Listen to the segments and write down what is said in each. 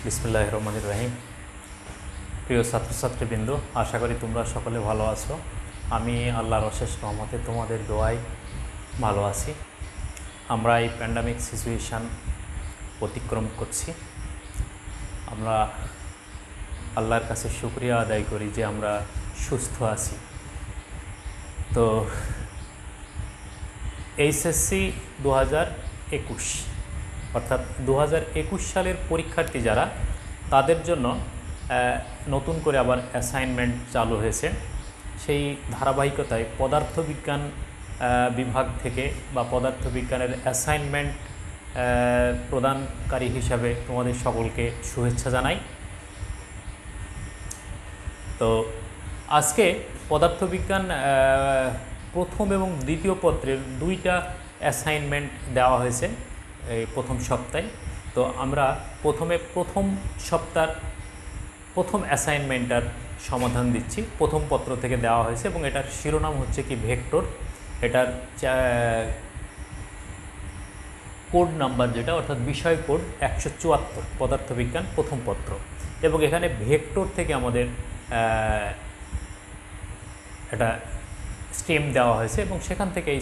বিসমিল্লাহির রহমানির রহিম। প্রিয় ছাত্রছাত্রীবৃন্দ, আশা করি তোমরা সকলে ভালো আছো। আমি আল্লাহর অশেষ রহমতে তোমাদের দোয়ায় ভালো আছি। আমরা এই প্যান্ডামিক সিচুয়েশান অতিক্রম করছি। আমরা আল্লাহর কাছে শুকরিয়া আদায় করি যে আমরা সুস্থ আছি। তো এইচএসসি 2021 অর্থাৎ 2021 সালের পরীক্ষার্থী যারা, তাদের জন্য নতুন করে আবার অ্যাসাইনমেন্ট চালু হয়েছে। সেই ধারাবাহিকতায় পদার্থবিজ্ঞান বিভাগ থেকে বা পদার্থবিজ্ঞানের অ্যাসাইনমেন্ট প্রদানকারী হিসাবে তোমাদের সকলকে শুভেচ্ছা জানাই। তো আজকে পদার্থবিজ্ঞান প্রথম এবং দ্বিতীয় পত্রের দুইটা অ্যাসাইনমেন্ট দেওয়া হয়েছে এই প্রথম সপ্তাহে। তো আমরা প্রথমে প্রথম সপ্তাহের প্রথম অ্যাসাইনমেন্টটার সমাধান দিচ্ছি। প্রথম পত্র থেকে দেওয়া হয়েছে এবং এটার শিরোনাম হচ্ছে কি ভেক্টর। এটার কোড নাম্বার যেটা, অর্থাৎ বিষয় কোড 174, পদার্থবিজ্ঞান প্রথম পত্র। এবং এখানে ভেক্টর থেকে আমাদের এটা স্টেম দেওয়া হয়েছে এবং সেখান থেকে এই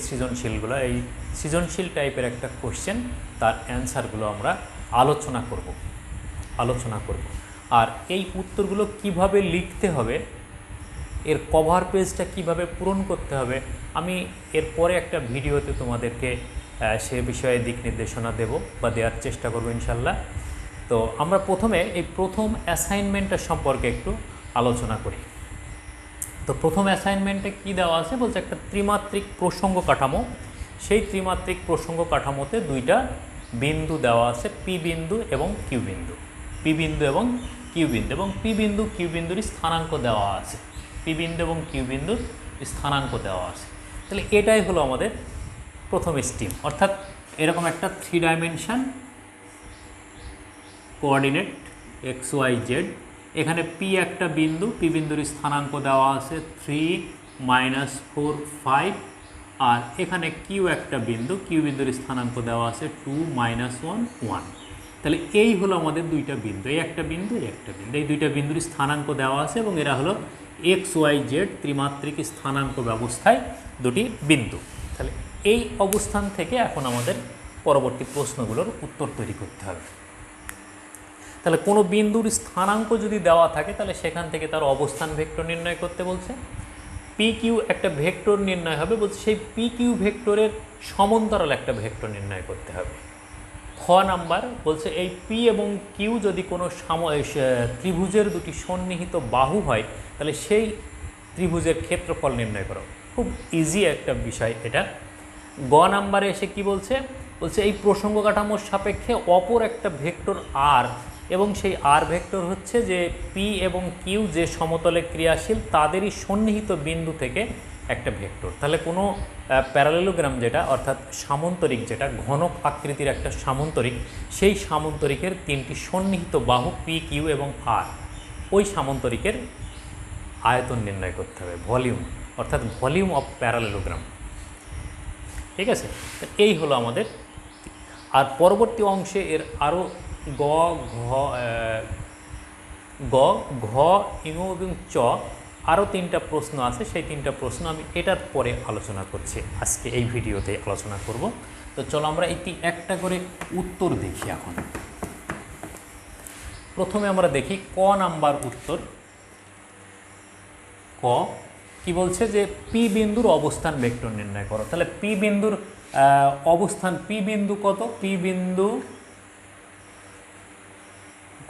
সৃজনশীল টাইপের একটা কোশ্চেন, তার অ্যান্সারগুলো আমরা আলোচনা করব। আর এই উত্তরগুলো কিভাবে লিখতে হবে, এর কভার পেজটা কিভাবে পূরণ করতে হবে, আমি এরপরে একটা ভিডিওতে তোমাদেরকে সে বিষয়ে দিক নির্দেশনা দেব বা দেওয়ার চেষ্টা করব ইনশাল্লাহ। তো আমরা প্রথমে এই প্রথম অ্যাসাইনমেন্টটা সম্পর্কে একটু আলোচনা করি। তো প্রথম অ্যাসাইনমেন্টে কি দেওয়া আছে বলছে, একটা ত্রিমাত্রিক প্রসঙ্গ কাঠামো। সেই ত্রিমাত্রিক প্রসঙ্গ কাঠামোতে দুইটা বিন্দু দেওয়া আছে, পি বিন্দু এবং কিউ বিন্দু। পি বিন্দু এবং কিউ বিন্দু, এবং পি বিন্দু কিউ বিন্দুর স্থানাঙ্ক দেওয়া আছে। পি বিন্দু এবং কিউ বিন্দুর স্থানাঙ্ক দেওয়া আছে। তাহলে এটাই হলো আমাদের প্রথম স্টেম, অর্থাৎ এরকম একটা 3 dimension coordinate X Y Z. এখানে পি একটা বিন্দু, পি বিন্দুর স্থানাঙ্ক দেওয়া আছে 3, -4, 5। আর এখানে কিউ একটা বিন্দু, কিউ বিন্দুর স্থানাঙ্ক দেওয়া আছে 2, -1, 1। তাহলে এই হলো আমাদের দুইটা বিন্দু, এই একটা বিন্দু, এই একটা বিন্দু। এই দুইটা বিন্দুর স্থানাঙ্ক দেওয়া আছে এবং এরা হলো এক্স ওয়াই জেড ত্রিমাত্রিক স্থানাঙ্ক ব্যবস্থায় দুটি বিন্দু। তাহলে এই অবস্থান থেকে এখন আমাদের পরবর্তী প্রশ্নগুলোর উত্তর তৈরি করতে হবে। তাহলে কোনো বিন্দুর স্থানাঙ্ক যদি দেওয়া থাকে, তাহলে সেখান থেকে তার অবস্থান ভেক্টর নির্ণয় করতে বলছে। পি কিউ একটা ভেক্টর নির্ণয় হবে বলছে, সেই পি কিউ ভেক্টরের সমান্তরাল একটা ভেক্টর নির্ণয় করতে হবে। খ নাম্বার বলছে, এই পি এবং কিউ যদি কোনো ত্রিভুজের দুটি সন্নিহিত বাহু হয়, তাহলে সেই ত্রিভুজের ক্ষেত্রফল নির্ণয় করো। খুব ইজি একটা বিষয় এটা। গ নাম্বারে এসে কি বলছে, এই প্রসঙ্গ কাঠামোর সাপেক্ষে অপর একটা ভেক্টর আর, এবং সেই আর ভেক্টর হচ্ছে যে পি এবং কিউ যে সমতলে ক্রিয়াশীল তাদেরই সন্নিহিত বিন্দু থেকে একটা ভেক্টর। তাহলে কোনো প্যারালেলোগ্রাম যেটা, অর্থাৎ সামন্তরিক যেটা, ঘনক আকৃতির একটা সামন্তরিক, সেই সামন্তরিকের তিনটি সন্নিহিত বাহু পি কিউ এবং আর, ওই সামন্তরিকের আয়তন নির্ণয় করতে হবে, ভলিউম, অর্থাৎ ভলিউম অফ প্যারালেলোগ্রাম। ঠিক আছে, এই হলো আমাদের। আর পরবর্তী অংশে এর আরও গ, ঘ, ইং এবং চ আরও 3টা প্রশ্ন আছে। সেই 3টা প্রশ্ন আমি এটার পরে আলোচনা করছি, আজকে এই ভিডিওতে আলোচনা করব। তো চলো আমরা একটা করে উত্তর দেখি। এখন প্রথমে আমরা দেখি ক নাম্বার উত্তর। ক কি বলছে, যে পি বিন্দুর অবস্থান ভেক্টর নির্ণয় করো। তাহলে পি বিন্দুর অবস্থান, পি বিন্দু কত, পি বিন্দু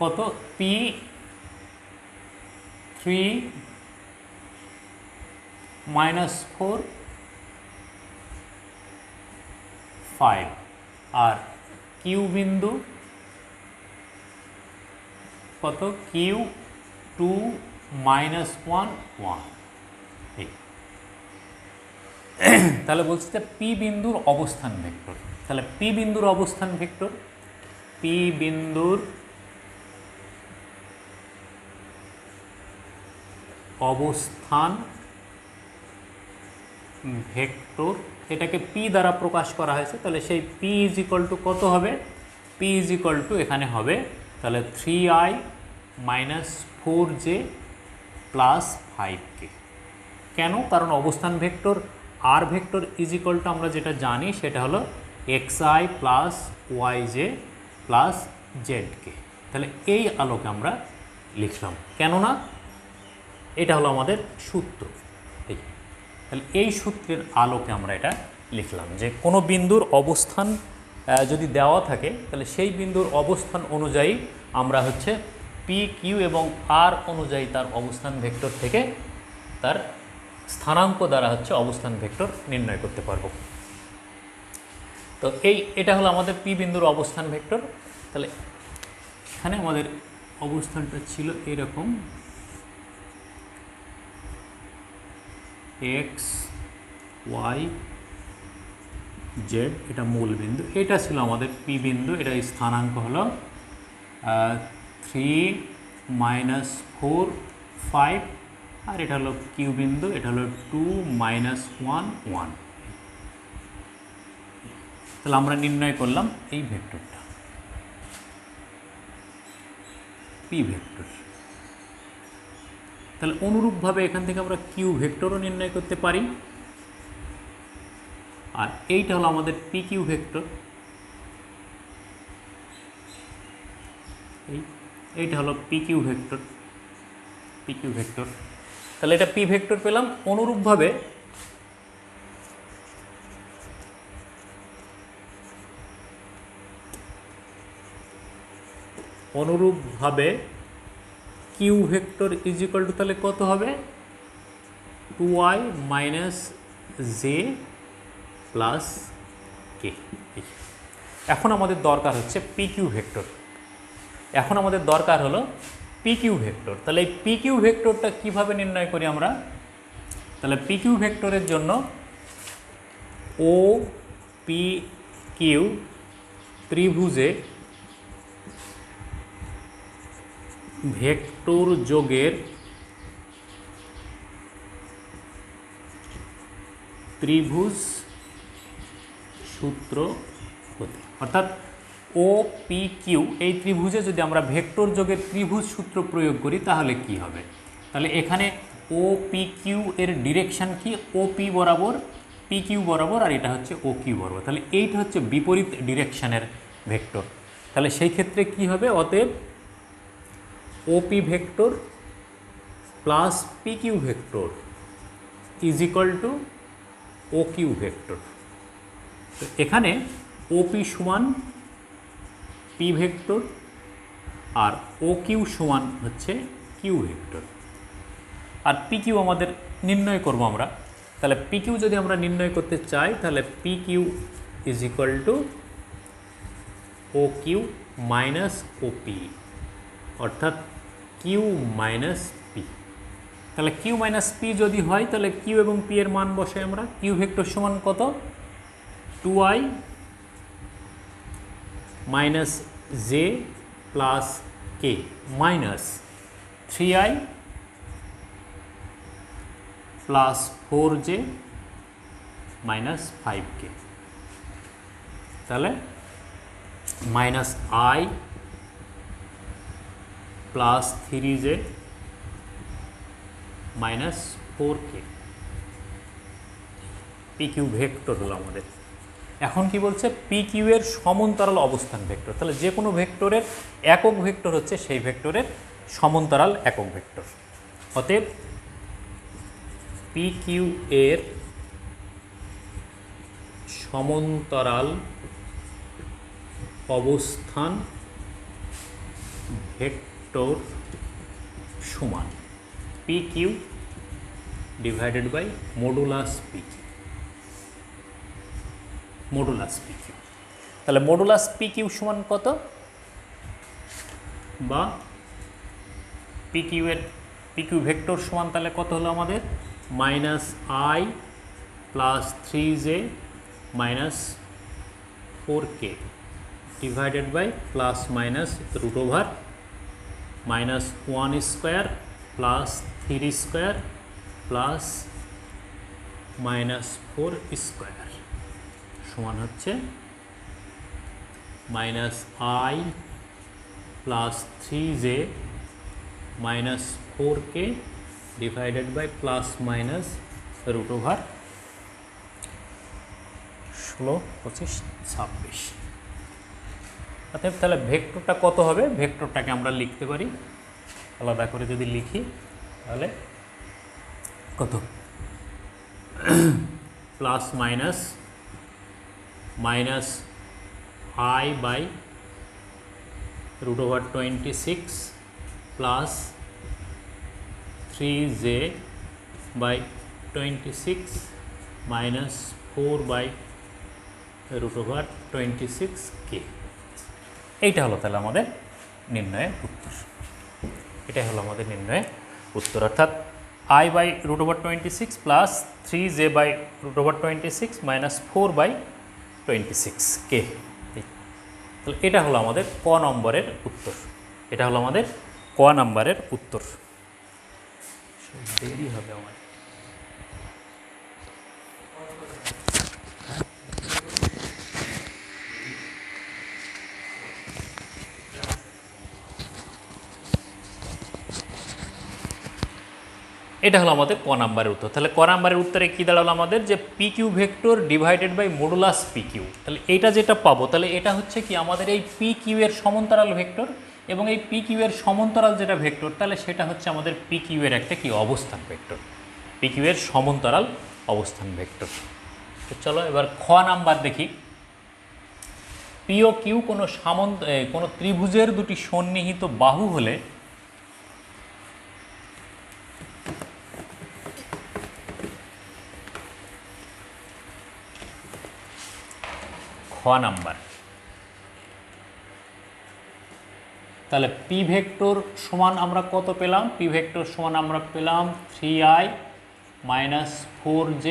কত, পি 3, -4, 5। আর কিউ বিন্দু কত, কিউ 2, -1, 1। তাহলে বলছি যে পি বিন্দুর অবস্থান ভেক্টর। তাহলে পি বিন্দুর অবস্থান ভেক্টর, পি বিন্দুর অবস্থান ভেক্টর, এটাকে পি দ্বারা প্রকাশ করা হয়েছে। তাহলে সেই পি ইজ ইকুয়াল টু কত হবে, পি ইজ ইকুয়াল টু এখানে হবে তাহলে 3i minus 4j plus 5k। কেন? কারণ অবস্থান ভেক্টর আর ভেক্টর ইজ ইকুয়াল টু আমরা যেটা জানি সেটা হলো xi plus yj plus zk। তাহলে এই আলোকে আমরা লিখলাম, কেননা এটা হলো আমাদের সূত্র। তাহলে এই সূত্রের আলোকে আমরা এটা লিখলাম যে কোনো বিন্দুর অবস্থান যদি দেওয়া থাকে তাহলে সেই বিন্দুর অবস্থান অনুযায়ী আমরা হচ্ছে পি কিউ এবং আর অনুযায়ী তার অবস্থান ভেক্টর থেকে তার স্থানাঙ্ক দ্বারা হচ্ছে অবস্থান ভেক্টর নির্ণয় করতে পারবো। তো এটা হলো আমাদের পি বিন্দুর অবস্থান ভেক্টর। তাহলে এখানে আমাদের অবস্থানটা ছিল এরকম, এক্স ওয়াই জেড, এটা মূল বিন্দু, এটা ছিল আমাদের পি বিন্দু। এটা স্থানাঙ্ক হলো 3 মাইনাস 4 5, আর এটা হলো কিউ বিন্দু, এটা হলো 2 মাইনাস 1 1। তাহলে আমরা নির্ণয় করলাম এই ভেক্টরটা পি ভেক্টর। তাহলে অনুরূপভাবে এখান থেকে আমরা কিউ ভেক্টরও নির্ণয় করতে পারি। আর এইটা হলো আমাদের পি কিউ ভেক্টর, এইটা হলো P Q vector, P Q vector. তাহলে এটা পি ভেক্টর পেলাম। অনুরূপভাবে Q vector is equal to তাহলে কত হবে? 2i মাইনাস জে প্লাস কে। এখন আমাদের দরকার হচ্ছে পি কিউ ভেক্টর। এখন আমাদের দরকার হলো পি কিউ ভেক্টর। তাহলে এই পি কিউ ভেক্টরটা কীভাবে নির্ণয় করি আমরা? তাহলে পি কিউ ভেক্টরের জন্য ও পি কিউ ত্রিভুজে ভেক্টর যোগের ত্রিভুজ সূত্র হতে, অর্থাৎ ও পি কিউ এই ত্রিভুজে যদি আমরা ভেক্টর যোগের ত্রিভুজ সূত্র প্রয়োগ করি তাহলে কি হবে? তাহলে এখানে ও পি কিউ এর ডিরেকশান কি? ও পি বরাবর, পি কিউ বরাবর, আর এটা হচ্ছে ও কিউ বরাবর। তাহলে এইটা হচ্ছে বিপরীত ডিরেকশানের ভেক্টর। তাহলে সেই ক্ষেত্রে কি হবে? অতএব OP vector plus p Q vector is equal to O q vector. তো এখানে ওপি সমান পি ভেক্টর আর ও কিউ সমান হচ্ছে কিউ ভেক্টর। আর পি কিউ আমাদের নির্ণয় করব আমরা। তাহলে পি কিউ যদি আমরা নির্ণয় করতে চাই তাহলে P Q is equal to O Q minus O P, অর্থাৎ কিউ মাইনাস পি। তাহলে কিউ মাইনাস পি যদি হয় তাহলে কিউ এবং পি এর মান বসাই আমরা। কিউ ভেক্টর সমান কত? 2i minus j plus k minus 3i plus 4j minus 5k। তাহলে minus i plus 3j minus 4k। P Q vector হলো আমাদের। এখন কি বলছে? পি কিউ এর সমান্তরাল অবস্থান ভেক্টর। তাহলে যে কোনো ভেক্টরের একক ভেক্টর হচ্ছে সেই ভেক্টরের সমান্তরাল একক ভেক্টর। অতএব পি কিউ এর সমান্তরাল অবস্থান ভেক্টর সমান P Q divided by modulus P Q, modulus P Q. তাহলে মডুলাস পি কিউ সমান কত? বা পি কিউ ভেক্টর সমান তাহলে কত হলো আমাদের? Minus I plus 3j minus 4k divided by plus minus root over minus 1 square plus 3 square plus minus 4 square সমান হচ্ছে minus I plus 3j minus 4k divided by plus minus root over 16, 25, 26। অর্থাৎ তাহলে ভেক্টরটা কত হবে? ভেক্টরটাকে আমরা লিখতে পারি আলাদা করে, যদি লিখি তাহলে কত, plus minus minus I by root over 26 plus 3j by 26 minus 4 by root over 26k। এইটা হলো তাহলে আমাদের নির্ণয়ের উত্তর। এটাই হলো আমাদের নির্ণয়ের উত্তর, অর্থাৎ I by root over 26 plus 3j by root over 26 minus 4 by 26k। তাহলে এটা হলো আমাদের ক নম্বরের উত্তর। এটা হলো আমাদের ক নম্বরের উত্তর। দেরি হবে আমার। এটা হলো আমাদের ক নাম্বারের উত্তর। তাহলে ক নাম্বারের উত্তরে কী দাঁড়ালো আমাদের, যে P Q vector divided by modulus P Q. তাহলে এটা যেটা পাবো, তাহলে এটা হচ্ছে কি আমাদের এই পি কিউ এর সমান্তরাল ভেক্টর, এবং এই পি কিউ এর সমান্তরাল যেটা ভেক্টর, তাহলে সেটা হচ্ছে আমাদের পি কিউ এর একটা কি অবস্থান ভেক্টর, পি কিউ এর সমান্তরাল অবস্থান ভেক্টর। তো চলো এবার খ নাম্বার দেখি। পি ও কিউ কোনো ত্রিভুজের দুটি সন্নিহিত বাহু হলে খ নাম্বার, তাহলে পি ভেক্টর সমান আমরা কত পেলাম? পি ভেক্টর সমান আমরা পেলাম 3i minus 4j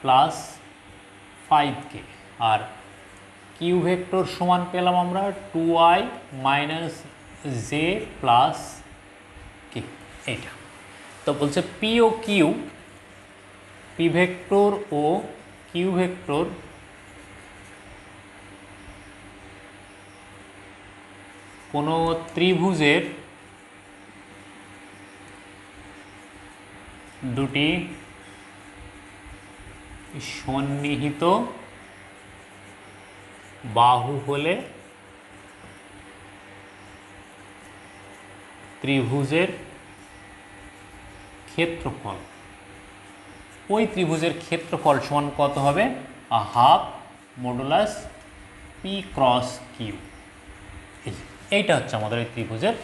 plus 5k, আর কিউ ভেক্টর সমান পেলাম আমরা 2i মাইনাস j প্লাস কে। এইটা তো বলছে P O Q, P vector ও কিউ ভেক্টর কোনো ত্রিভুজের দুটি সন্নিহিত বাহু হলে ত্রিভুজের ক্ষেত্রফল, ওই ত্রিভুজের ক্ষেত্রফল সমান কত হবে? Half modulus P cross Q. এইটা হচ্ছে আমাদের এই ত্রিভুজের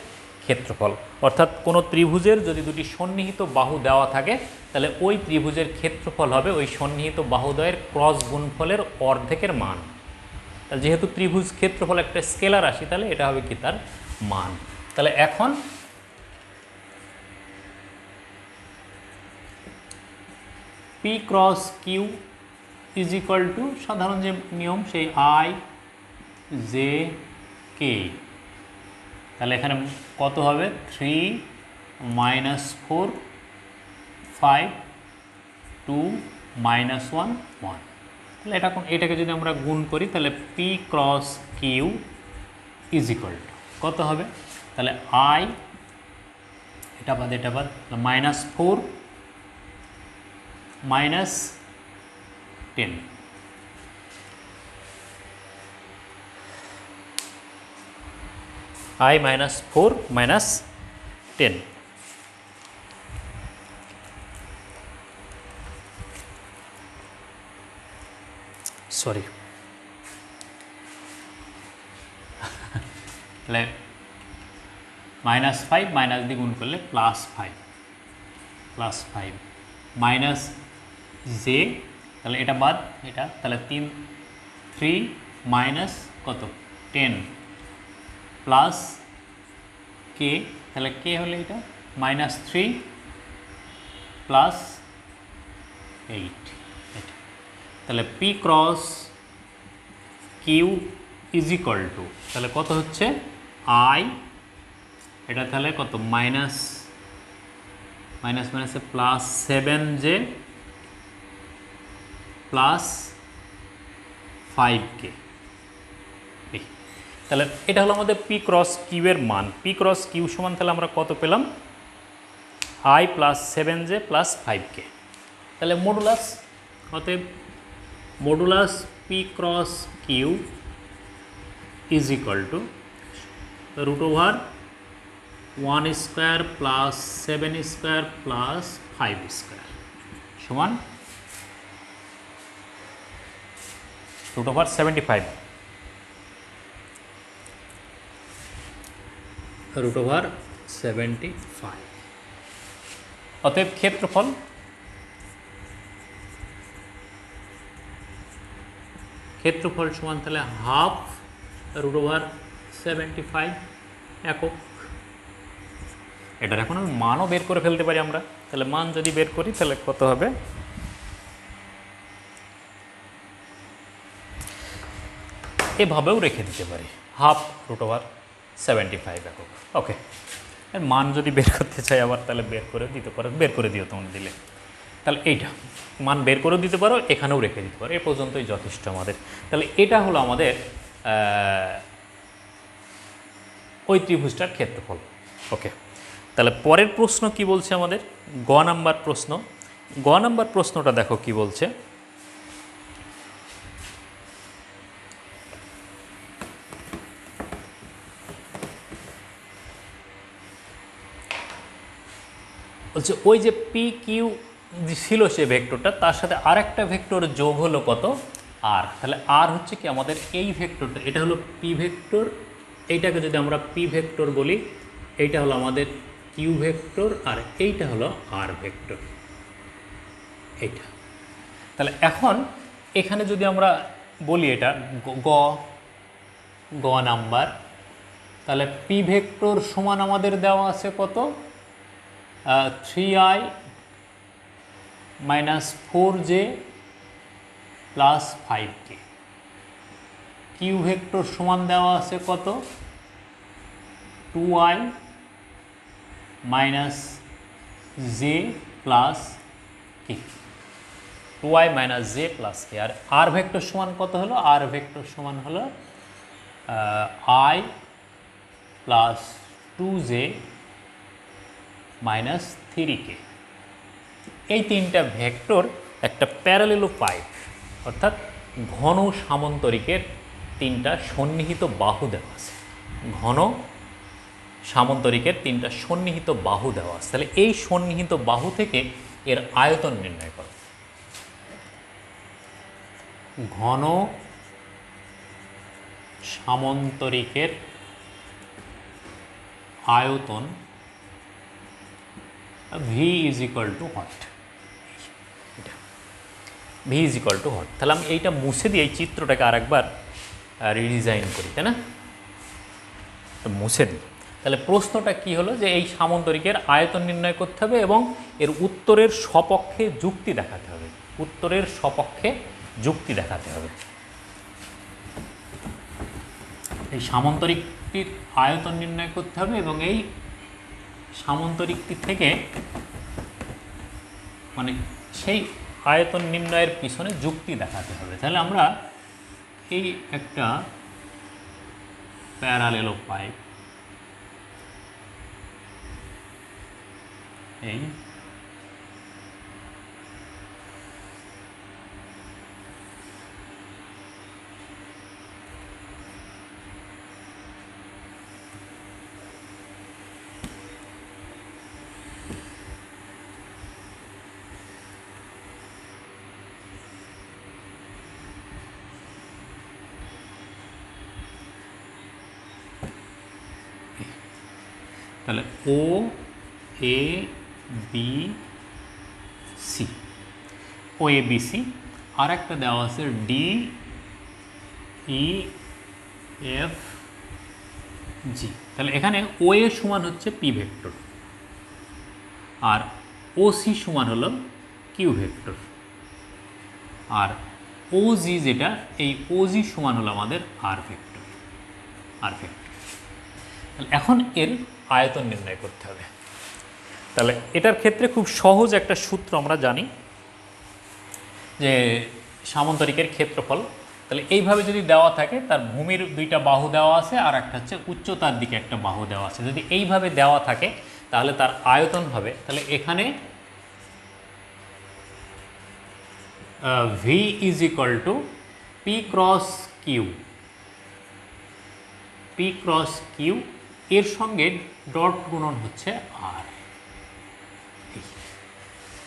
ক্ষেত্রফল। অর্থাৎ কোনো ত্রিভুজের যদি দুটি সন্নিহিত বাহু দেওয়া থাকে, তাহলে ওই ত্রিভুজের ক্ষেত্রফল হবে ওই সন্নিহিত বাহুদ্বয়ের ক্রস গুণফলের অর্ধেকের মান। তাহলে যেহেতু ত্রিভুজ ক্ষেত্রফল একটা স্কেলার রাশি, তাহলে এটা হবে কি তার মান। তাহলে এখন P cross Q is equal to সাধারণ যে নিয়ম, সেই আই জে কে। তাহলে এখানে কত হবে? 3 মাইনাস 4 5 2 মাইনাস 1 1। তাহলে এটাকে যদি আমরা গুণ করি, তাহলে P cross Q is equal to কত হবে? তাহলে আই, এটা বাদ minus 4 minus 10, I minus 4 minus 10, sorry তাহলে মাইনাস 5 মাইনাস দিয়ে গুণ করলে প্লাস 5 মাইনাস জে, তাহলে এটা বাদ এটা, তাহলে 3 মাইনাস কত 10 প্লাস কে, তাহলে কে হলে এটা মাইনাস 3 প্লাস 8। তাহলে P cross Q is equal to, তাহলে কত হচ্ছে আই, এটা তাহলে কত মাইনাস মাইনাসে প্লাস 7j প্লাস 5k। তাহলে এটা হলো আমাদের পি ক্রস কিউ এর মান। পি ক্রস কিউ সমান তাহলে আমরা কত পেলাম, I plus 7j plus 5k। তাহলে মডুলাস, অতএব modulus P cross Q is equal to root over 1 square plus 7 square plus 5 square সমান রুট ওভার 75 রুট ওভার 75। অতএব ক্ষেত্রফল সমান তাহলে হাফ রুট ওভার 75 একক। এটার এখন মানও বের করে ফেলতে পারি আমরা। তাহলে মান যদি বের করি তাহলে কত হবে, এভাবেও রেখে দিতে পারি, হাফ রুট ওভার 75 একক। ওকে, এর মান যদি বের করতে চাই আবার তাহলে বের করে দিতে পারো, বের করে দিও তোমরা দিলে। তাহলে এইটা মান বের করেও দিতে পারো, এখানেও রেখে দিতে পারো, এ পর্যন্তই যথেষ্ট আমাদের। তাহলে এটা হলো আমাদের ওই ত্রিভুজটার ক্ষেত্রফল। ওকে, তাহলে পরের প্রশ্ন কি বলছে আমাদের, গ নাম্বার প্রশ্ন। গ নাম্বার প্রশ্নটা দেখো কি বলছে, বলছে ওই যে পি কিউ ছিল সে ভেক্টরটা, তার সাথে আর একটা ভেক্টর যোগ হলো কত, আর। তাহলে আর হচ্ছে কি আমাদের এই ভেক্টরটা, এটা হলো পি ভেক্টর, এইটাকে যদি আমরা পি ভেক্টর বলি, এইটা হলো আমাদের কিউ ভেক্টর, আর এইটা হলো আর ভেক্টর, এইটা। তাহলে এখন এখানে যদি আমরা বলি এটা গ নাম্বার, তাহলে পি ভেক্টর সমান আমাদের দেওয়া আছে কত, 3i minus 4j plus 5k। Q vector সমান দেওয়া আছে কত, 2i minus j plus k, 2i minus j plus k। আর আর ভেক্টর সমান কত হলো, আর ভেক্টর সমান হলো i plus 2j minus 3k। এই তিনটা ভেক্টর একটা প্যারালেলো পাইপ, অর্থাৎ ঘন সামন্তরিকের তিনটা সন্নিহিত বাহু দেওয়া আছে, ঘন সামন্তরিকের তিনটা সন্নিহিত বাহু দেওয়া আছে। তাহলে এই সন্নিহিত বাহু থেকে এর আয়তন নির্ণয় করো। ঘন সামন্তরিকের আয়তন V is equal two what, V is equal two what. তাহলে আমি এইটা মুছে দিয়ে এই চিত্রটাকে আরেকবার রিডিজাইন করি, তাই না, মুছে দিই। তাহলে প্রশ্নটা কি হলো, যে এই সামন্তরিকের আয়তন নির্ণয় করতে হবে এবং এর উত্তরের সপক্ষে যুক্তি দেখাতে হবে, উত্তরের সপক্ষে যুক্তি দেখাতে হবে। এই সামন্তরিকটির আয়তন নির্ণয় করতে হবে এবং এই সামন্তরিকটি থেকে মানে সেই আয়তন নির্ণয়ের পিছনে যুক্তি দেখাতে হবে। তাহলে আমরা এই একটা প্যারালেলো পাইপ, এই তাহলে ও A B C, O A B C, আর একটা দেওয়া আছে ডি ই এফ জি। তাহলে এখানে ও এ সমান হচ্ছে পি ভেক্টর, আর ও সি সমান হলো কিউ ভেক্টর, আর ও জি যেটা, এই ও জি সমান হলো আমাদের আর ভেক্টর, আর ভেক্টর। এখন এর আয়তন নির্ণয় করতে হবে। তাহলে এটার ক্ষেত্রে খুব সহজ একটা সূত্র আমরা জানি, যে সামন্তরিকের ক্ষেত্রফল তাহলে এইভাবে যদি দেওয়া থাকে, তার ভূমির দুইটা বাহু দেওয়া আছে আর একটা হচ্ছে উচ্চতার দিকে একটা বাহু দেওয়া আছে, যদি এইভাবে দেওয়া থাকে তাহলে তার আয়তন হবে, তাহলে এখানে V is equal to P cross Q, P cross Q এর সঙ্গে ডট গুণন হচ্ছে আর।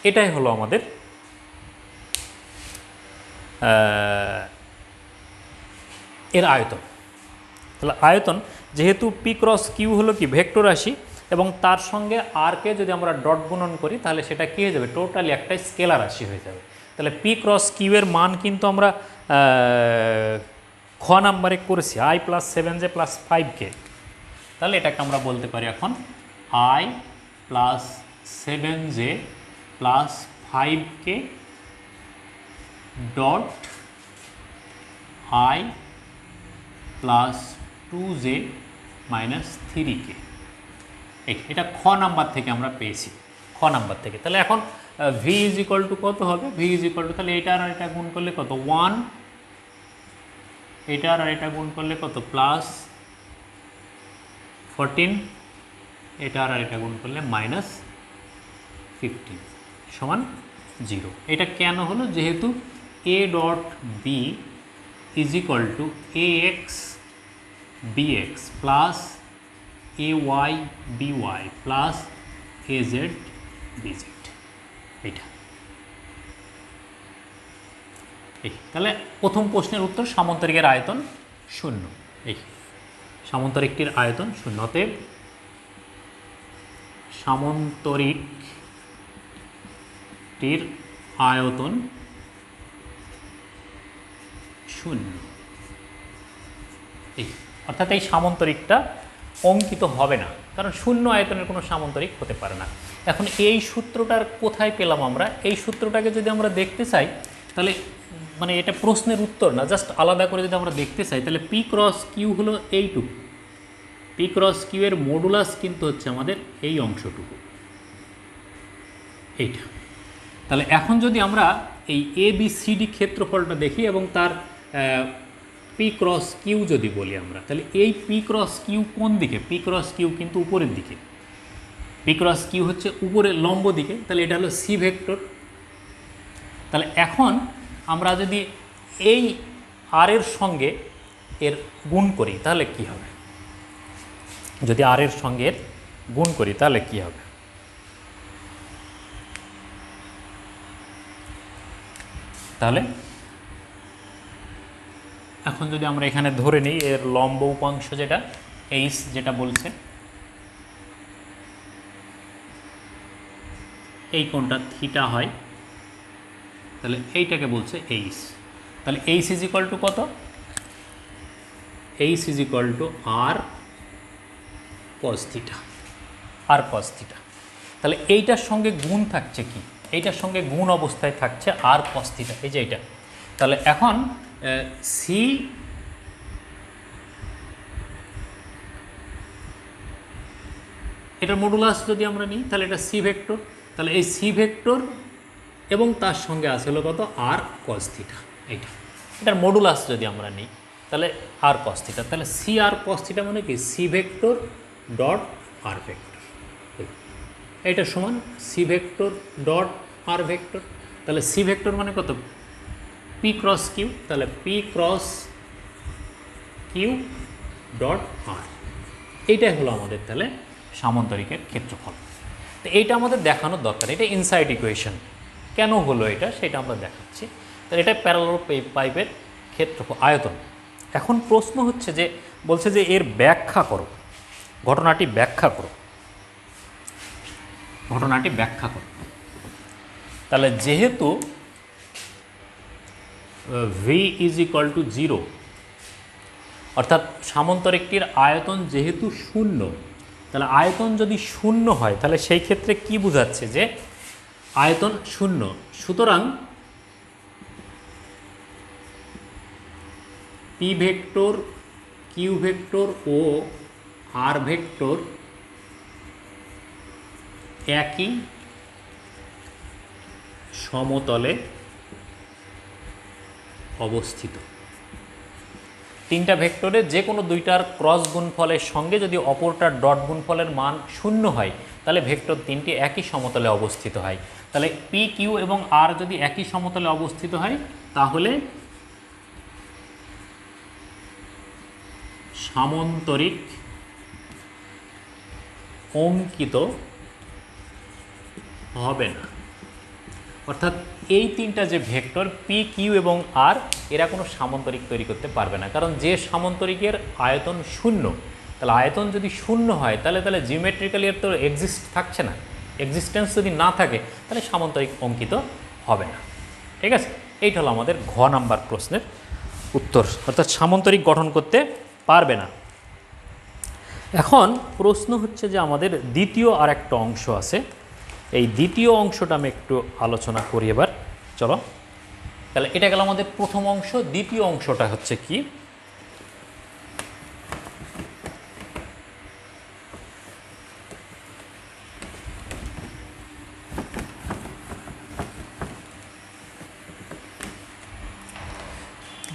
এটাই হলো আমাদের এর আয়তন। তাহলে আয়তন যেহেতু পি ক্রস কিউ হলো কি ভেক্টর রাশি, এবং তার সঙ্গে আরকে যদি আমরা ডট গুণন করি তাহলে সেটা কী হয়ে যাবে, টোটালি একটা স্কেলার রাশি হয়ে যাবে। তাহলে পি ক্রস কিউ এর মান কিন্তু আমরা খ নাম্বারে করেছি I plus 7j plus 5k। তাহলে এটাকে আমরা বলতে পারি এখন I plus 7j plus 5k dot I plus 2j minus 3k। এটা খ নাম্বার থেকে আমরা পেয়েছি, খ নাম্বার থেকে। তাহলে এখন ভি ইজ ইকুয়াল টু কত হবে, ভি ইজ ইকুয়াল টু তাহলে এটা আর এটা গুণ করলে কত 1, এটা আর এটা গুণ করলে কত প্লাস 14, এটা আর এটা গুণ করলে মাইনাস 15 সমান 0। এটা কেন হলো, যেহেতু A dot B is equal to A X bx plus A Y by plus A Z bz। এইটা তাহলে প্রথম প্রশ্নের উত্তর সামান্তরিকের আয়তন 0। এই সামান্তরিকটির আয়তন 0, অতএব সামান্তরিকটির আয়তন 0। অর্থাৎ এই সামান্তরিকটা অঙ্কিত হবে না, কারণ শূন্য আয়তনের কোনো সামান্তরিক হতে পারে না। এখন এই সূত্রটার কোথায় পেলাম আমরা, এই সূত্রটাকে যদি আমরা দেখতে চাই তাহলে মানে এটা প্রশ্নের উত্তর না, জাস্ট আলাদা করে যদি আমরা দেখতে চাই তাহলে পি ক্রস কিউ হলো এইটুকু, পি ক্রস কিউ এর মডুলাস কিন্তু হচ্ছে আমাদের এই অংশটুকু, এইটা। তাহলে এখন যদি আমরা এই এ বি সি ডি ক্ষেত্রফলটা দেখি এবং তার পি ক্রস কিউ যদি বলি আমরা, তাহলে এই পি ক্রস কিউ কোন দিকে, পি ক্রস কিউ কিন্তু উপরের দিকে, পি ক্রস কিউ হচ্ছে উপরের লম্ব দিকে, তাহলে এটা হলো সি ভেক্টর। তাহলে এখন আমরা যদি এই আর এর সঙ্গে এর গুণ করি তাহলে কি হবে, যদি আর এর সঙ্গে এর গুণ করি তাহলে কি হবে, তাহলে এখন যদি আমরা এখানে ধরে নিই এর লম্ব উপাংশ যেটা এইচ যেটা বলছে, এই কোণটা থিটা হয়, তাহলে এইটাকে বলছে এইচ। তাহলে এইচ ইজ ইকুয়াল টু কত, H is equal to R cos theta, R cos theta. তাহলে এইটার সঙ্গে গুণ থাকছে কি, এইটার সঙ্গে গুণ অবস্থায় থাকছে আর কস থিটা, এই যে এইটা। তাহলে এখন সি এটার মডুলাস যদি আমরা নিই তাহলে এটা সি ভেক্টর, তাহলে এই সি ভেক্টর এবং তার সঙ্গে আছে হলো কত আর কস থিটা, এইটা। এটার মডুলাস যদি আমরা নিই তাহলে আর কস থিটা, তাহলে সি আর কস থিটা মানে কি সি ভেক্টর ডট আর ভেক্টর, এইটা সমান সি ভেক্টর ডট আর ভেক্টর। তাহলে সি ভেক্টর মানে কত পি ক্রস কিউ, তাহলে পি ক্রস কিউ ডট আর, এইটাই হলো আমাদের তাহলে সামান্তরিকের ক্ষেত্রফল। তো এইটা আমাদের দেখানোর দরকার, এটা ইনসাইড ইকুয়েশন কেন হলো এটা সেটা আমরা দেখাচ্ছি। তাহলে এটা প্যারালাল পাইপের ক্ষেত্রফল আয়তন। এখন প্রশ্ন হচ্ছে যে বলছে যে এর ব্যাখ্যা করো, ঘটনাটি ব্যাখ্যা করো, ঘটনাটি ব্যাখ্যা করো। তাহলে যেহেতু ভি ইজ ইকুয়াল টু 0, অর্থাৎ সামান্তরিকটির আয়তন যেহেতু 0, তাহলে আয়তন যদি 0 হয় তাহলে সেই ক্ষেত্রে কি বোঝাচ্ছে যে আয়তন 0, সুতরাং পি ভেক্টর কিউ ভেক্টর ও আর ভেক্টর একই সমতলে অবস্থিত। তিনটা ভেক্টরের যে কোনো দুইটার ক্রস গুণফলের সঙ্গে যদি অপরটার ডট গুণফলের মান শূন্য হয় তাহলে ভেক্টর তিনটি একই সমতলে অবস্থিত হয়। তাহলে পি কিউ এবং আর যদি একই সমতলে অবস্থিত হয় তাহলে সামন্তরিক অঙ্কিত হবে না। অর্থাৎ এই তিনটা যে ভেক্টর পি কিউ এবং আর এরা কোনো সামন্তরিক তৈরি করতে পারবে না, কারণ যে সামন্তরিকের আয়তন শূন্য, তাহলে আয়তন যদি শূন্য হয় তাহলে জিওমেট্রিক্যালি এর তো এক্সিস্ট থাকছে না। এক্সিস্টেন্স যদি না থাকে তাহলে সামন্তরিক অঙ্কিত হবে না। ঠিক আছে, এইটা হলো আমাদের ঘ নাম্বার প্রশ্নের উত্তর, অর্থাৎ সামন্তরিক গঠন করতে পারবে না। এখন প্রশ্ন হচ্ছে যে আমাদের দ্বিতীয় আর একটা অংশ আছে, এই দ্বিতীয় অংশটা আমি একটু আলোচনা করি এবার। চলো, তাহলে এটা গেল আমাদের প্রথম অংশ। দ্বিতীয় অংশটা হচ্ছে কি,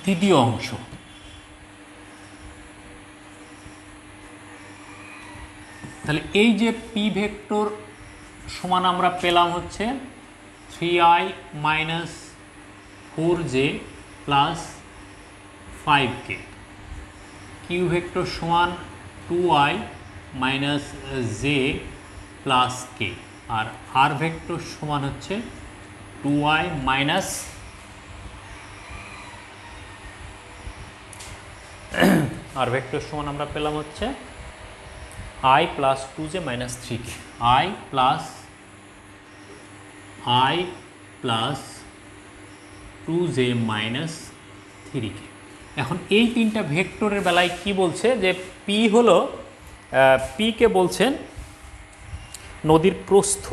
দ্বিতীয় অংশ। তাহলে এই যে পি ভেক্টর সমান আমরা পেলাম হচ্ছে 3i minus 4j plus 5k, Q vector সমান 2i minus j plus k, আর আর ভেক্টর সমান হচ্ছে 2i মাইনাস আর ভেক্টর সমান আমরা পেলাম হচ্ছে i plus 2j minus 3k, i plus 2j minus 3k। এখন এই তিনটা ভেক্টরের বেলায় কি বলছে যে পি হলো, পিকে বলছেন নদীর প্রস্থ।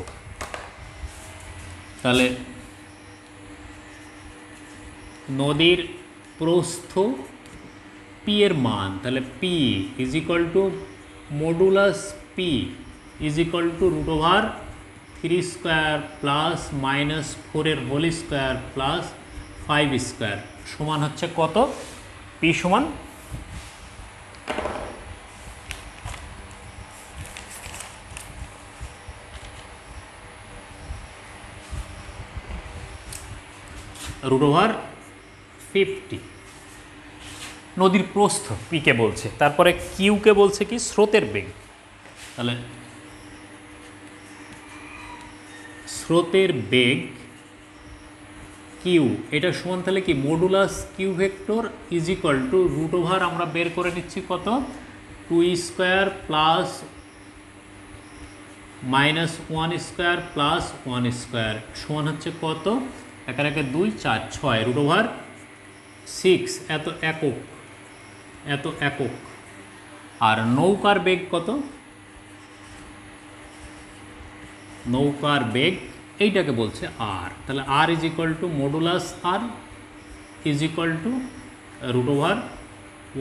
তাহলে নদীর প্রস্থ পি এর মান, তাহলে P is equal to modulus P is equal to root over 3 square plus minus 4 whole square plus 5 square সমান হচ্ছে কত? পি সমান রুট ওভার 50। নদীর প্রস্থ পিকে বলছে, তারপরে কিউকে বলছে কি স্রোতের বেগ। তাহলে স্রোতের বেগ কিউ এটা সমান তাহলে কি modulus Q vector is equal to root over আমরা বের করে নিচ্ছি কত 2 square plus minus 1 square plus 1 square সমান হচ্ছে কত? একের একে 2 4 6 রুট ওভার 6 এত একক। আর নৌকার বেগ কত? নৌকার বেগ এইটাকে বলছে আর। তাহলে R is equal to modulus R is equal to root over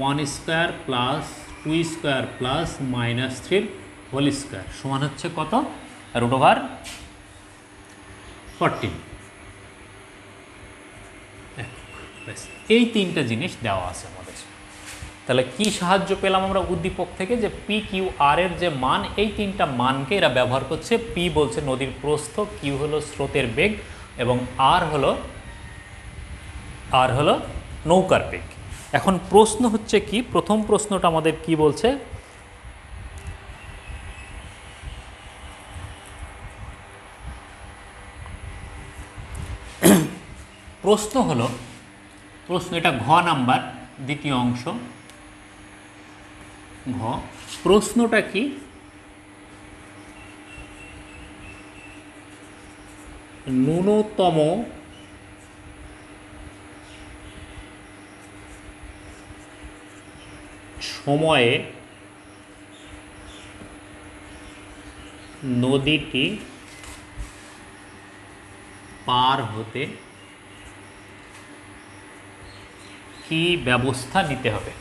1 square plus 2 square plus minus 3 whole square সমান হচ্ছে কত? Root over 14। এই তিনটা জিনিস দেওয়া আছে আমাদের। তাহলে কি সাহায্য পেলাম আমরা উদ্দীপক থেকে? যে পি কিউ আর এর যে মান, এই তিনটা মানকে এরা ব্যবহার করছে। পি বলছে নদীর প্রস্থ, কিউ হলো স্রোতের বেগ এবং আর হলো নৌকার বেগ। এখন প্রশ্ন হচ্ছে কি, প্রথম প্রশ্নটা আমাদের কি বলছে? প্রশ্ন এটা ঘ নাম্বার দ্বিতীয় অংশ। ঘ প্রশ্নটা কি? ন্যূনতম সময়ে নদীটি পার হতে কি ব্যবস্থা নিতে হবে?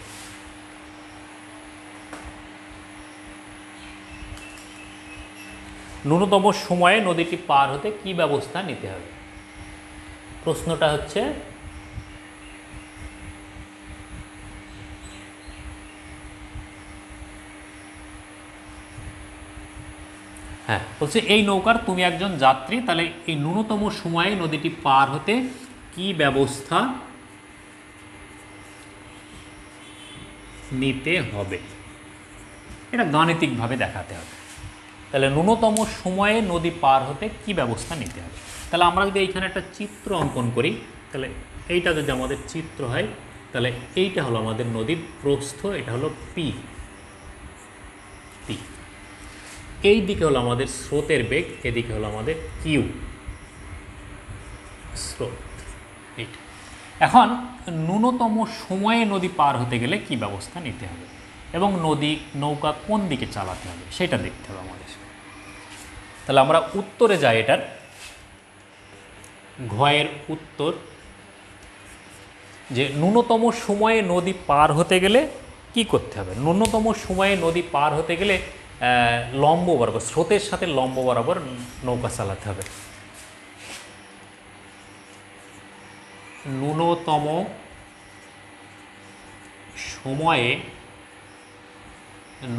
ন্যূনতম সময়ে নদীটি পার হতে কি ব্যবস্থা নিতে হবে? প্রশ্নটা হচ্ছে হ্যাঁ, বলছে এই নৌকার তুমি একজন যাত্রী, তাহলে এই ন্যূনতম সময়ে নদীটি পার হতে কি ব্যবস্থা নিতে হবে, এটা গাণিতিকভাবে দেখাতে হবে। তাহলে ন্যূনতম সময়ে নদী পার হতে কি ব্যবস্থা নিতে হবে। তাহলে আমরা যদি এইখানে একটা চিত্র অঙ্কন করি, তাহলে এইটা যদি আমাদের চিত্র হয়, তাহলে এইটা হলো আমাদের নদীর প্রস্থ, এটা হলো পি। এই দিকে হলো আমাদের স্রোতের বেগ, এদিকে হলো আমাদের কিউ স্রোত। এইটা এখন ন্যূনতম সময়ে নদী পার হতে গেলে কি ব্যবস্থা নিতে হবে এবং নৌকা কোন দিকে চালাতে হবে সেটা দেখতে হবে আমাদের। তাহলে আমরা উত্তরে যাই, এটার ঘয়ের উত্তর, যে ন্যূনতম সময়ে নদী পার হতে গেলে কি করতে হবে। ন্যূনতম সময়ে নদী পার হতে গেলে লম্ব বরাবর, স্রোতের সাথে লম্ব বরাবর নৌকা চালাতে হবে। ন্যূনতম সময়ে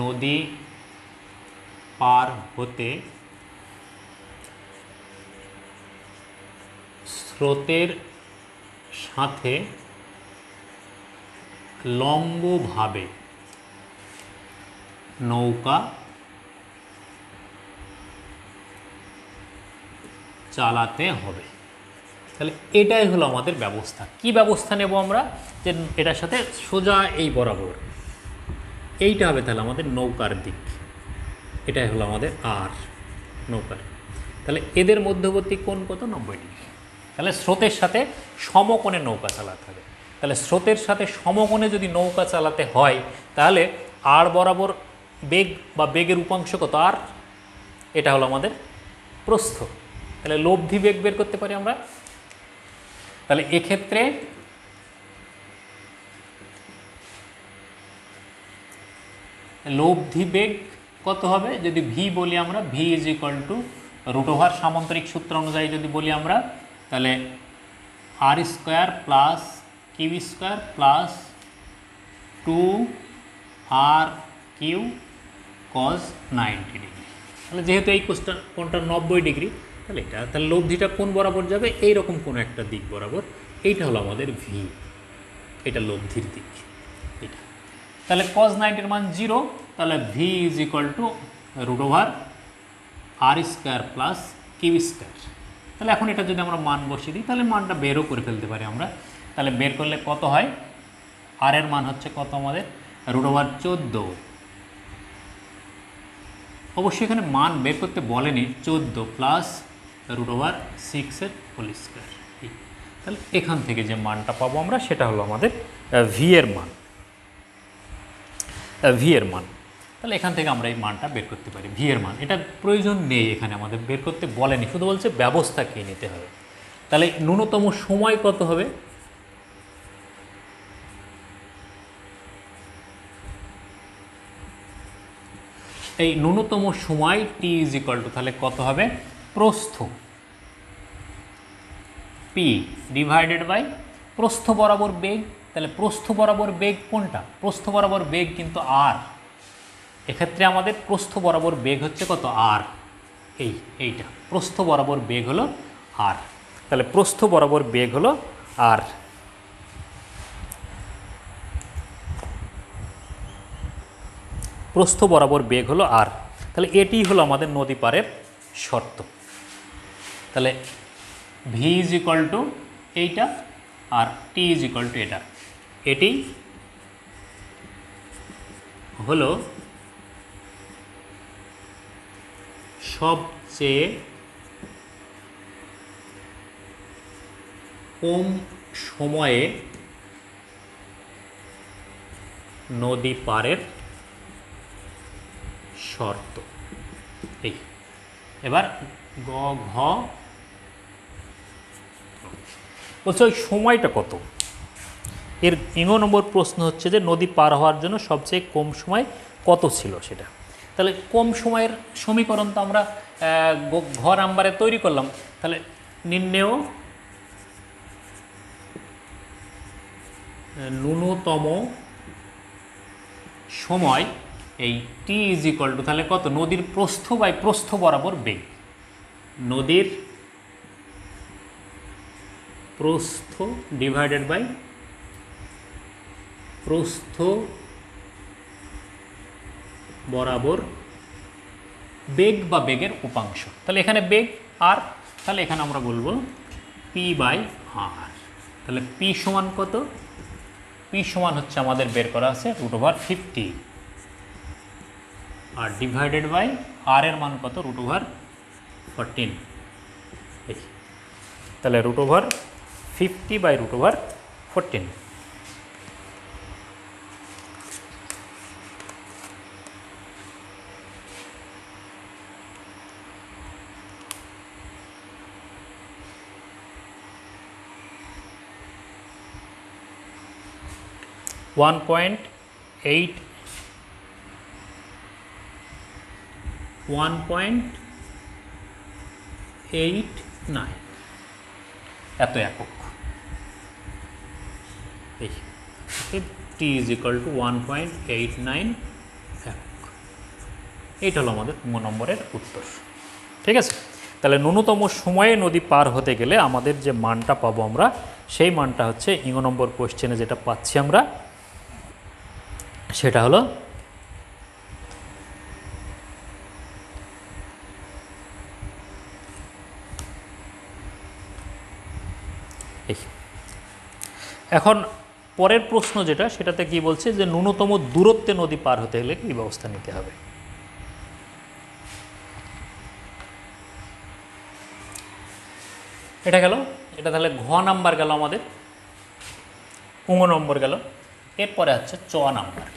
নদী পার হতে স্রোতের সাথে লম্বভাবে নৌকা চালাতে হবে। তাহলে এটাই হলো আমাদের ব্যবস্থা। কি ব্যবস্থা নেব আমরা, যে এটার সাথে সোজা এই বরাবর এইটা হবে তাহলে আমাদের নৌকার দিক, এটাই হলো আমাদের আর নৌকার। তাহলে এদের মধ্যবর্তী কোণ কত, 90 ডিগ্রি। তাহলে স্রোতের সাথে সমকোণে নৌকা চালাতে হবে। তাহলে স্রোতের সাথে সমকোণে যদি নৌকা চালাতে হয়, তাহলে আর বরাবর বেগ বা বেগের উপাংশ কত, আর এটা হলো আমাদের প্রস্থ। তাহলে লব্ধি বেগ বের করতে পারি আমরা। তাহলে এক্ষেত্রে লব্ধি বেগ কত হবে, যদি ভি বলি আমরা, ভি ইজ ইকুয়াল টু √, সামান্তরিক সূত্র অনুযায়ী যদি বলি আমরা, তাহলে R square plus Q square plus 2r q cos 90 degree. তাহলে যেহেতু এই কোণটা 90 ডিগ্রি, তাহলে এটা, তাহলে লব্ধিটা কোন বরাবর যাবে, এইরকম কোনো একটা দিক বরাবর। এইটা হলো আমাদের ভি, এটা লব্ধির দিক এটা। তাহলে cos 90 মান 0, তাহলে V is equal to √, R square plus Q square. তাহলে এখন এটা যদি আমরা মান বসিয়ে দিই, তাহলে মানটা বেরও করে ফেলতে পারি আমরা। তাহলে বের করলে কত হয়, আর এর মান হচ্ছে কত আমাদের, √14। অবশ্যই এখানে মান বের করতে বলেনি, 14 প্লাস √6 হোল স্কোয়ার। তাহলে এখান থেকে যে মানটা পাবো আমরা, সেটা হলো আমাদের ভি এর মান, ভি এর মান। তাহলে এখান থেকে আমরা এই মানটা বের করতে পারি, ভি এর মান। এটা প্রয়োজন নেই, এখানে আমাদের বের করতে বলেনি, শুধু বলছে ব্যবস্থা কী নিতে হবে। তাহলে ন্যূনতম সময় কত হবে, এই ন্যূনতম সময় টি ইজ ইকুয়াল টু, তাহলে কত হবে, প্রস্থ পি ডিভাইডেড বাই প্রস্থ বরাবর বেগ। তাহলে প্রস্থ বরাবর বেগ কোনটা, প্রস্থ বরাবর বেগ কিন্তু আর। এক্ষেত্রে আমাদের প্রস্থ বরাবর বেগ হচ্ছে কত, আর। এইটা প্রস্থ বরাবর বেগ হলো আর। তাহলে প্রস্থ বরাবর বেগ হলো আর। প্রস্থ বরাবর বেগ হলো আর। তাহলে এটি হলো আমাদের নদী পারের শর্ত। তাহলে ভি ইজ ইকুয়াল টু এইটা, আর টি ইজ ইকুয়াল টু এটা। এটি হলো সবচেয়ে কম সময়ে নদী পারের শর্ত। এই এবার গ ঘ বলছে ওই সময়টা কত। এর নম্বর প্রশ্ন হচ্ছে যে নদী পার হওয়ার জন্য সবচেয়ে কম সময় কত ছিল সেটা। তাহলে কম সময়ের সমীকরণ তো আমরা ঘ নাম্বারে তৈরি করলাম। তাহলে নির্ণেয় ন্যূনতম সময় এই টি ইজ ইকুয়াল টু তাহলে কত, নদীর প্রস্থ বাই প্রস্থ বরাবর বেগ, নদীর প্রস্থ ডিভাইডেড বাই প্রস্থ বরাবর বেগ বা বেগের উপাংশ। তাহলে এখানে বেগ আর, তাহলে এখানে আমরা বলবো পি বাই আর। তাহলে পি সমান কত, পি সমান হচ্ছে আমাদের বের করা আছে √50 আর ডিভাইডেড বাই আর এর মান কত √14। তাহলে √50 বাই √14। ওয়ান পয়েন্ট এইট 1.89 এত একক। টি ইজ ইকুয়াল টু 1.89 একক। এইটা হলো আমাদের 9 নম্বরের উত্তর। ঠিক আছে, তাহলে ন্যূনতম সময়ে নদী পার হতে গেলে আমাদের যে মানটা পাবো আমরা, সেই মানটা হচ্ছে 9 নম্বর কোশ্চেনে যেটা পাচ্ছি আমরা, সেটা হলো এখন পরের প্রশ্ন যেটা, সেটাতে কি বলছে যে ন্যূনতম দূরত্বে নদী পার হতে গেলে কী ব্যবস্থা নিতে হবে। এটা গেল, এটা তাহলে ঘ নাম্বার গেল আমাদের, 9 নম্বর গেল। এরপরে হচ্ছে চ নাম্বার।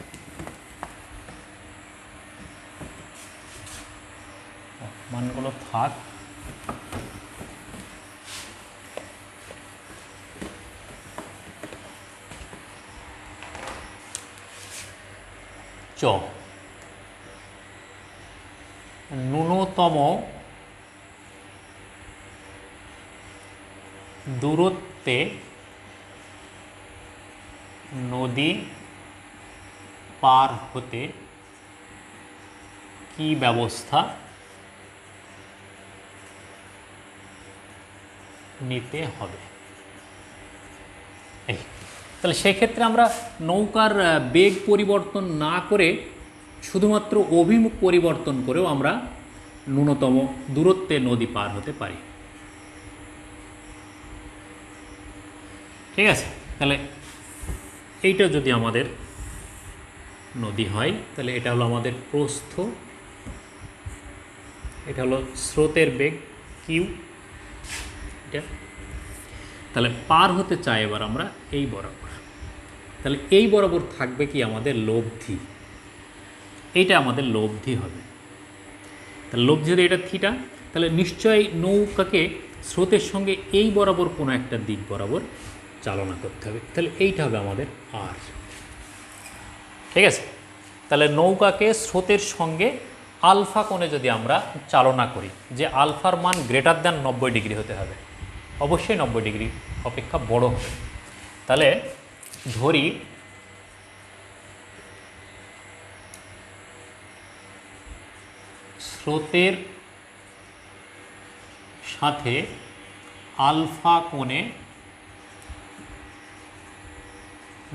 মানগুলো থাক, চ ন্যূনতম দূরত্বে নদী পার হতে কি ব্যবস্থা নিতে হবে। এই তাহলে সেক্ষেত্রে আমরা নৌকার বেগ পরিবর্তন না করে শুধুমাত্র অভিমুখ পরিবর্তন করেও আমরা ন্যূনতম দূরত্বে নদী পার হতে পারি। ঠিক আছে, তাহলে এইটা যদি আমাদের নদী হয়, তাহলে এটা হলো আমাদের প্রস্থ, এটা হলো স্রোতের বেগ কিউ, এটা তাহলে পার হতে চাই এবার আমরা এই বরাবর। তাহলে এই বরাবর থাকবে কি আমাদের লব্ধি, এইটা আমাদের লব্ধি হবে। তাহলে লব্ধি যদি এটা থিটা, তাহলে নিশ্চয়ই নৌকাকে স্রোতের সঙ্গে এই বরাবর কোনো একটা দিক বরাবর চালনা করতে হবে। তাহলে এইটা হবে আমাদের আর। ঠিক আছে, তাহলে নৌকাকে স্রোতের সঙ্গে আলফা কোণে যদি আমরা চালনা করি, যে আলফার মান গ্রেটার দ্যান 90 ডিগ্রি হতে হবে, অবশ্যই 90 ডিগ্রি অপেক্ষা বড় হবে। তাহলে ধরি স্রোতের সাথে আলফা কোণে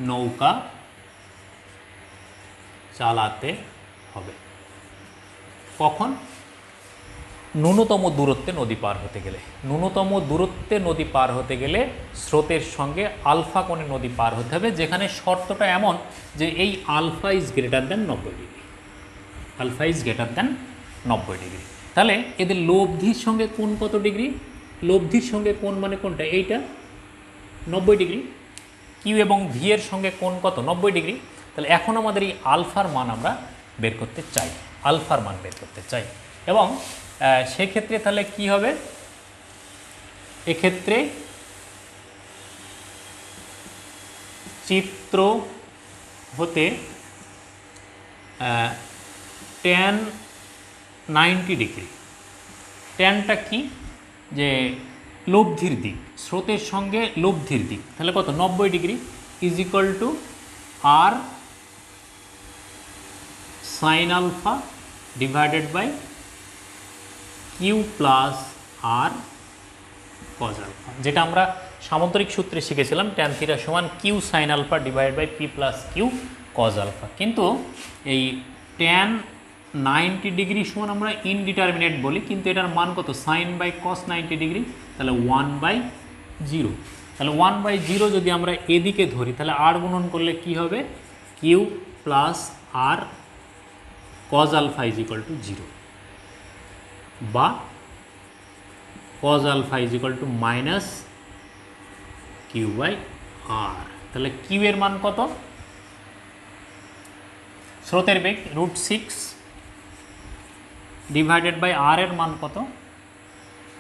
নৌকা চালাতে হবে। কখন? ন্যূনতম দূরত্বে নদী পার হতে গেলে। ন্যূনতম দূরত্বে নদী পার হতে গেলে স্রোতের সঙ্গে আলফা কোণে নদী পার হতে হবে, যেখানে শর্তটা এমন যে এই alpha is greater than 90 degree, alpha is greater than 90 degree. তাহলে এদের লব্ধির সঙ্গে কোণ কত ডিগ্রি? লব্ধির সঙ্গে কোণ মানে কোনটা? এইটা 90 ডিগ্রি। কিউ এবং ভি এর সঙ্গে কোণ কত? 90 ডিগ্রি। তাহলে এখন আমাদের এই আলফার মান আমরা বের করতে চাই, আলফার মান বের করতে চাই। এবং সেক্ষেত্রে তাহলে কি হবে? এক্ষেত্রে চিত্র হতে tan 90 ডিগ্রি। ট্যানটা কি? যে লব্ধির দিক, স্রোতের সঙ্গে লব্ধির দিক, তাহলে কত? 90 degree is equal to R sine alpha divided by Q plus R cos alpha, যেটা আমরা সামান্তরিক সূত্রে শিখেছিলাম ট্যান থিটা সমান Q sine alpha divided by P plus Q cos alpha. কিন্তু এই ট্যান 90 ডিগ্রি সমান আমরা ইনডিটারমিনেট বলি, কিন্তু এটার মান কত? সাইন বাই কস 90 ডিগ্রি, তাহলে 1/0। তাহলে 1/0 যদি আমরা এদিকে ধরি তাহলে আর গুণন করলে কি হবে? Q plus R cos alpha is equal to 0 বা cos alpha is equal to minus q by R. তাহলে কিউ এর মান কত? স্রোতের বেগ √6 ডিভাইডেড বাই আর এর মান কত?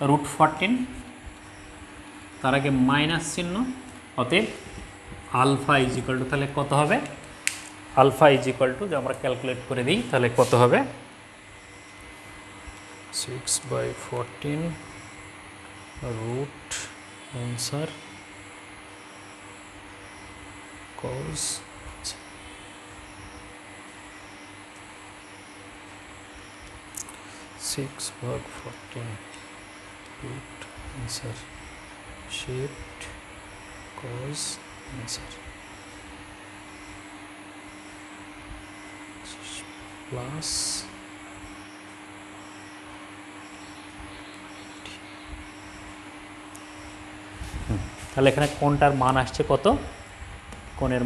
√14, তার আগে মাইনাস চিহ্ন, অতএব আলফা ইজ ইকুয়াল টু তাহলে কত হবে? আলফা ইজ ইকুয়াল টু, যে আমরা ক্যালকুলেট করে দিই তাহলে কত হবে? 6/14 root answer cos 6/14 root answer shift cos answer plus তাহলে এখানে কোণটার মান আসছে কত? কোণের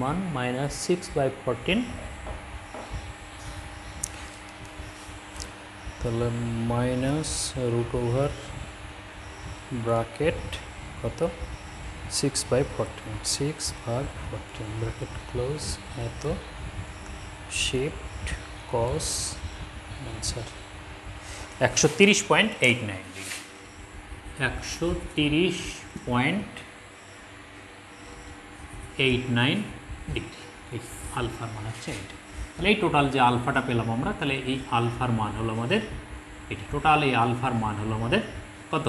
মান মাইনাস 6/14, তাহলে মাইনাস √ওভার ব্র্যাকেট কত? 6/14, 6/14 ব্র্যাকেট ক্লোজ, এত শিফট কস আনসার 130.89 ডিগ্রি, 130.89 ডিগ্রি। এই আলফার মান হচ্ছে এটা। তাহলে এই টোটাল যে আলফাটা পেলাম আমরা, তাহলে এই আলফার মান হলো আমাদের এটি, টোটাল এই আলফার মান হলো আমাদের কত?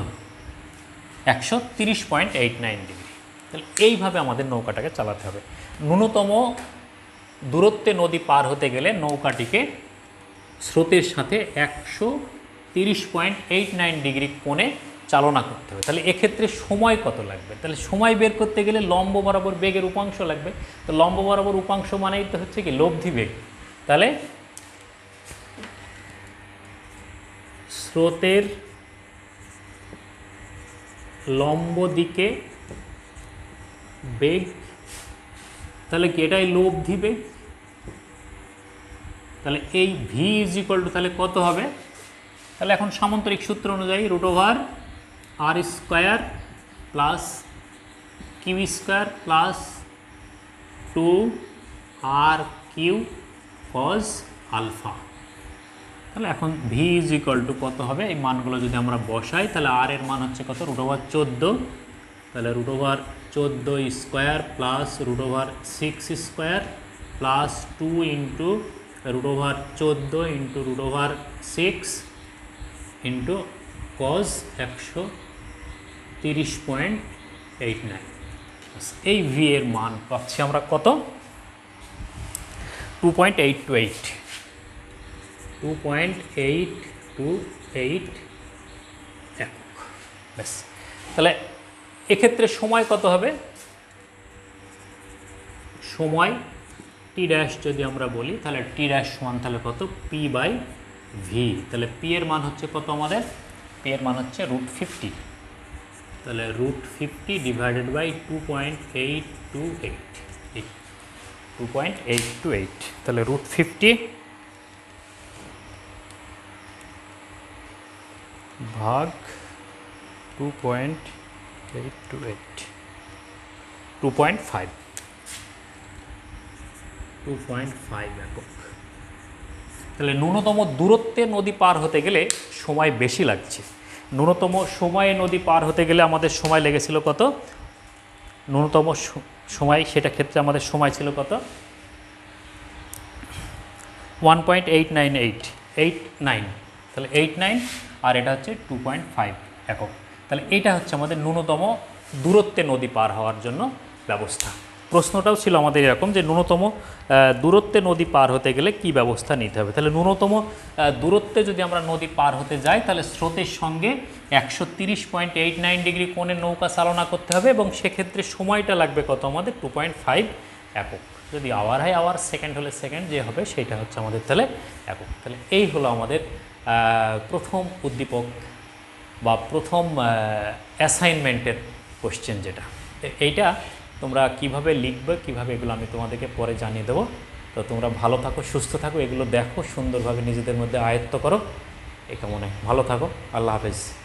130.89 ডিগ্রি। তাহলে এইভাবে আমাদের নৌকাটাকে চালাতে হবে। ন্যূনতম দূরত্বে নদী পার হতে গেলে নৌকাটিকে স্রোতের সাথে 130.89 ডিগ্রি কোণে চালনা করতে হবে। তাহলে এক্ষেত্রে সময় কত লাগবে? তাহলে সময় বের করতে গেলে লম্ব বরাবর বেগের উপাংশ লাগবে। তো লম্ব বরাবর উপাংশ মানেই তো হচ্ছে কি লব্ধি বেগ। তাহলে স্রোতের লম্ব দিকে বেগ, তাহলে কি এটাই লব্ধি বেগ? তাহলে এই ভি ইজ ইকুয়াল টু তাহলে কত হবে? তাহলে এখন সামান্তরিক সূত্র অনুযায়ী √আর square plus Q square plus 2r³ cos alpha. তাহলে এখন ভি ইজ ইকুয়াল টু কত হবে? এই মানগুলো যদি আমরা বসাই তাহলে আর এর মান হচ্ছে কত? √14, তাহলে √14 square plus √6 square plus 2 into √14 into √6 into cos 130.89। এই ভি এর মান পাচ্ছি আমরা কত? 2.828 একক। ব্যাস। তাহলে এক্ষেত্রে সময় কত হবে? সময় টি ড্যাশ যদি আমরা বলি তাহলে টি ড্যাশ সমান তাহলে কত? p/v। তাহলে p এর মান হচ্ছে কত আমাদের? p এর মান হচ্ছে √50। তাহলে √50 ডিভাইডেড বাই 2.828 তাহলে √50 ভাগ 2.828 2.5 একক। তাহলে ন্যূনতম দূরত্বে নদী পার হতে গেলে সময় বেশি লাগছে। ন্যূনতম সময়ে নদী পার হতে গেলে আমাদের সময় লেগেছিল কত? ন্যূনতম সময়, সেটা ক্ষেত্রে আমাদের সময় ছিল কত? 1.89889, তাহলে 89 আর এটা হচ্ছে 2.5 একক। তাহলে এইটা হচ্ছে আমাদের ন্যূনতম দূরত্বে নদী পার হওয়ার জন্য ব্যবস্থা। প্রশ্নটাও ছিল আমাদের এরকম যে ন্যূনতম দূরত্বে নদী পার হতে গেলে কি ব্যবস্থা নিতে হবে। তাহলে ন্যূনতম দূরত্বে যদি আমরা নদী পার হতে যাই তাহলে স্রোতের সঙ্গে 130.89 ডিগ্রি কোণে নৌকা চালনা করতে হবে এবং সেক্ষেত্রে সময়টা লাগবে কত আমাদের 2.5 একক। যদি আওয়ার হয় আওয়ার, সেকেন্ড হলে সেকেন্ড, যে হবে সেইটা হচ্ছে আমাদের তাহলে একক। তাহলে এই হলো আমাদের প্রথম উদ্দীপক বা প্রথম অ্যাসাইনমেন্টের কোশ্চেন যেটা। এইটা তোমরা কিভাবে লিখবে, কিভাবে এগুলো আমি তোমাদেরকে পরে জানিয়ে দেবো। তো তোমরা ভালো থাকো, সুস্থ থাকো, এগুলো দেখো, সুন্দরভাবে নিজেদের মধ্যে আয়ত্ত করো। এই কামনায় ভালো থাকো, আল্লাহ হাফেজ।